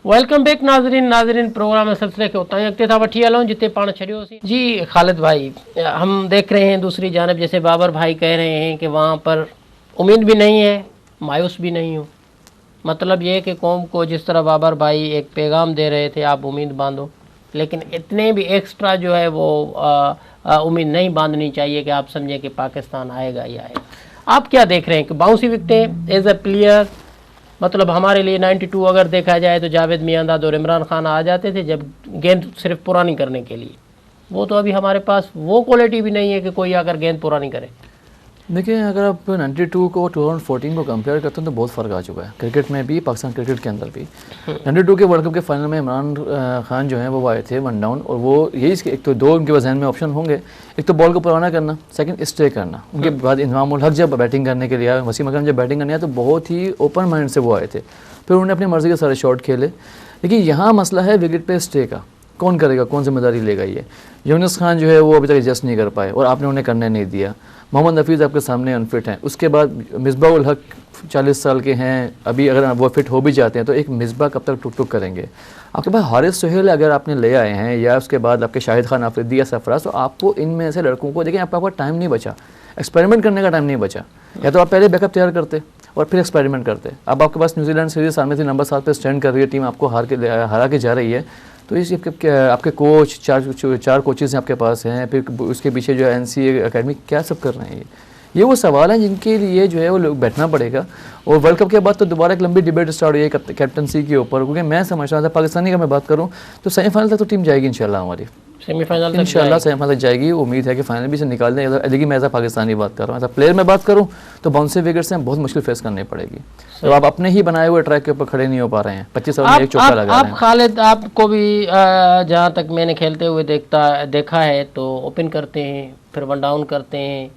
Welcome back नाजरीन programme में सिलसिले के उतना अगते था वठी हलों जिते पाण छड़ियो सी जी। खालिद भाई, हम देख रहे हैं दूसरी जानब जैसे बाबर भाई कह रहे हैं कि वहाँ पर उम्मीद भी नहीं है, मायूस भी नहीं हूँ। मतलब ये कि कौम को जिस तरह बाबर भाई एक पैगाम दे रहे थे आप उम्मीद बांधो, लेकिन इतने भी एक्स्ट्रा जो है वो उम्मीद नहीं बांधनी चाहिए कि आप समझें कि पाकिस्तान आएगा ही आएगा। आप क्या देख रहे हैं कि बाउंसी विकेटें एज ए प्लेयर, मतलब हमारे लिए 92 अगर देखा जाए तो जावेद मियांदाद और इमरान खान आ जाते थे जब गेंद सिर्फ पुरानी करने के लिए। वो तो अभी हमारे पास वो क्वालिटी भी नहीं है कि कोई आकर गेंद पुरानी करे। देखिए, अगर आप 92 को 2014 को कंपेयर करते हैं तो बहुत फ़र्क आ चुका है क्रिकेट में भी, पाकिस्तान क्रिकेट के अंदर भी। 92 के वर्ल्ड कप के फाइनल में इमरान खान जो है वो आए थे 1 डाउन, और वो यही एक तो 2 उनके जहन में ऑप्शन होंगे, एक तो बॉल को पुराना करना, सेकंड स्टे करना। उनके बाद इंजमाम उल हक जब बैटिंग करने के लिए आए, वसीम अकरम जब बैटिंग करने आए तो बहुत ही ओपन माइंड से वो आए थे। फिर उन्होंने अपनी मर्ज़ी के सारे शॉट खेले, लेकिन यहाँ मसला है विकेट पे स्टे का, कौन करेगा, कौन जिम्मेदारी लेगा। ये यूनुस खान जो है वो अभी तक एडजस्ट नहीं कर पाए और आपने उन्हें करने नहीं दिया। मोहम्मद हफीज़ आपके सामने अनफिट हैं। उसके बाद मिसबाह उल हक 40 साल के हैं, अभी अगर वो फिट हो भी जाते हैं तो एक मिसबाह कब तक टुक टुक करेंगे। आपके पास हारिस सुहेल अगर आपने ले आए हैं, या उसके बाद आपके शाहिद खान आफरीदी या सरफराज, तो आपको इनमें से लड़कों को देखें, आपका टाइम नहीं बचा, एक्सपेरिमेंट करने का टाइम नहीं बचा। या तो आप पहले बैकअप तैयार करते और फिर एक्सपेरिमेंट करते। अब आपके पास न्यूजीलैंड सीरीज सामने थी, नंबर 7 पे स्टैंड कर रही है टीम, आपको हरा के जा रही है। तो इस आपके कोच चार कोचेस हैं आपके पास हैं, फिर उसके पीछे जो NCA अकेडमी क्या सब कर रहे हैं। ये वो सवाल हैं जिनके लिए जो है वो बैठना पड़ेगा। और वर्ल्ड कप के बाद तो दोबारा एक लंबी डिबेट स्टार्ट हुई है कैप्टनसी के ऊपर, क्योंकि मैं समझ रहा था पाकिस्तानी का मैं बात करूँ तो सेमीफाइनल तक तो टीम जाएगी इंशाल्लाह, हमारी सेमीफाइनल इंशाल्लाह सेमीफाइनल तक जाएगी। उम्मीद है कि फाइनल भी से निकाल दें। लेकिन मैं ऐसा पाकिस्तानी बात कर रहा हूँ, ऐसा प्लेयर में बात करूँ तो बाउंसी विकेट से बहुत मुश्किल फेस करनी पड़ेगी। तो आप अपने ही बनाए हुए ट्रैक के ऊपर खड़े नहीं हो पा रहे हैं, 25 ओवर में एक चौका लगा रहे हैं। खालिद, आपको भी जहाँ तक मैंने खेलते हुए देखा है तो ओपन करते हैं, फिर 1 डाउन करते हैं,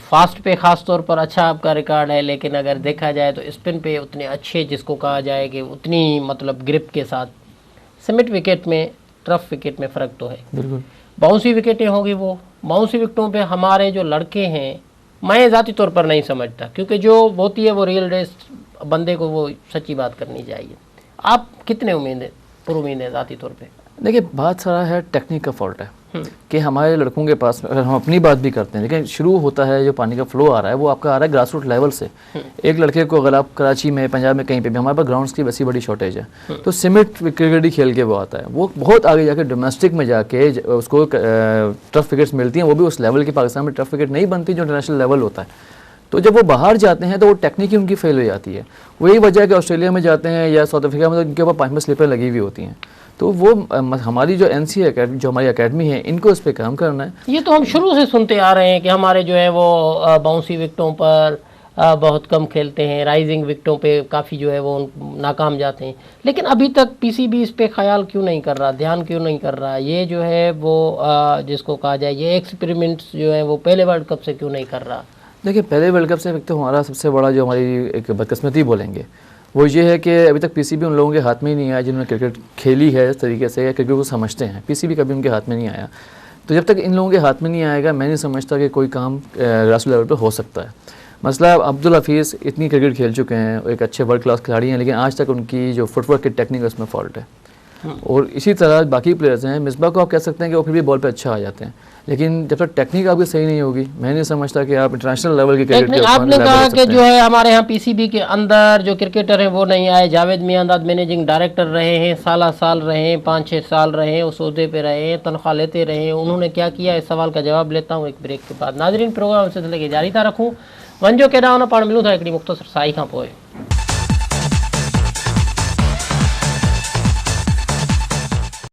फास्ट पे ख़ास तौर पर अच्छा आपका रिकॉर्ड है, लेकिन अगर देखा जाए तो स्पिन पे उतने अच्छे, जिसको कहा जाए कि उतनी मतलब ग्रिप के साथ, समिट विकेट में, टफ विकेट में फ़र्क तो है। बिल्कुल बाउंसी विकेटें होगी, वो बाउंसी विकेटों पे हमारे जो लड़के हैं, मैं ज़ाती तौर पर नहीं समझता, क्योंकि जो होती है वो रियल रेस बंदे को वो सच्ची बात करनी चाहिए। आप कितने पुरुमीद हैं ज़ाती तौर पे? देखिए, बात सारा है टेक्निक का फॉल्ट है कि हमारे लड़कों के पास, अगर हम अपनी बात भी करते हैं, लेकिन शुरू होता है जो पानी का फ्लो आ रहा है वो आपका आ रहा है ग्रास रूट लेवल से। एक लड़के को अगर आप कराची में, पंजाब में, कहीं पे भी, हमारे पास ग्राउंड्स की वैसी बड़ी शॉर्टेज है, तो सिमिट क्रिकेट ही खेल के वो आता है। वो बहुत आगे जाके डोमेस्टिक में जाके उसको टफ विकेट्स मिलती हैं, वो भी उस लेवल की। पाकिस्तान में टफ विकेट नहीं बनती जो इंटरनेशनल लेवल होता है। तो जब वो बाहर जाते हैं तो वो टेक्निक ही उनकी फेल हो जाती है। वही वजह है कि ऑस्ट्रेलिया में जाते हैं या साउथ अफ्रीका में तो इनके ऊपर 5 स्लिपें लगी हुई होती हैं। तो वो हमारी जो NCA अकेडमी, जो हमारी अकेडमी है, इनको इस पर काम करना है। ये तो हम शुरू से सुनते आ रहे हैं कि हमारे जो है वो बाउंसी विकेटों पर बहुत कम खेलते हैं, राइजिंग विकेटों पे काफ़ी जो है वो नाकाम जाते हैं, लेकिन अभी तक PCB इस पे ख्याल क्यों नहीं कर रहा, ध्यान क्यों नहीं कर रहा? ये जो है वो जिसको कहा जाए, ये एक्सपेरिमेंट्स जो है वो पहले वर्ल्ड कप से क्यों नहीं कर रहा? देखिए, पहले वर्ल्ड कप से एक तो हमारा सबसे बड़ा जो हमारी एक बदकिस्मती बोलेंगे वो ये है कि अभी तक PCB उन लोगों के हाथ में ही नहीं आया जिन्होंने क्रिकेट खेली है इस तरीके से, या क्रिकेट को समझते हैं। PCB कभी उनके हाथ में नहीं आया। तो जब तक इन लोगों के हाथ में नहीं आएगा, मैं नहीं समझता कि कोई काम ग्रास लेवल पर हो सकता है। मसला, अब्दुल हफीज़ इतनी क्रिकेट खेल चुके हैं, एक अच्छे वर्ल्ड क्लास खिलाड़ी हैं, लेकिन आज तक उनकी जो फुटवर्क की टेक्निक है उसमें फॉल्ट है। और इसी तरह बाकी प्लेयर्स हैं। मिसबाह को आप कह सकते हैं कि वो फिर भी बॉल पे अच्छा आ जाते हैं, लेकिन जब तक टेक्निक आपकी सही नहीं होगी, मैं नहीं समझता कि आप इंटरनेशनल लेवल की क्रिकेट। आपने कहा कि जो है हमारे यहाँ PCB के अंदर जो क्रिकेटर हैं वो नहीं आए। जावेद मियांदाद मैनेजिंग डायरेक्टर रहे हैं, साल रहे हैं, 5-6 साल रहे हैं, उस ओहदे पे रहे हैं, तनख्वाह लेते रहे हैं। उन्होंने क्या किया, इस सवाल का जवाब लेता हूँ एक ब्रेक के बाद। नाजरीन, प्रोग्राम सिलसिले के जारी था रखूँ वंजो के पाण मिलूं था हिकिड़ी मुख़्तसर साई खां पोइ।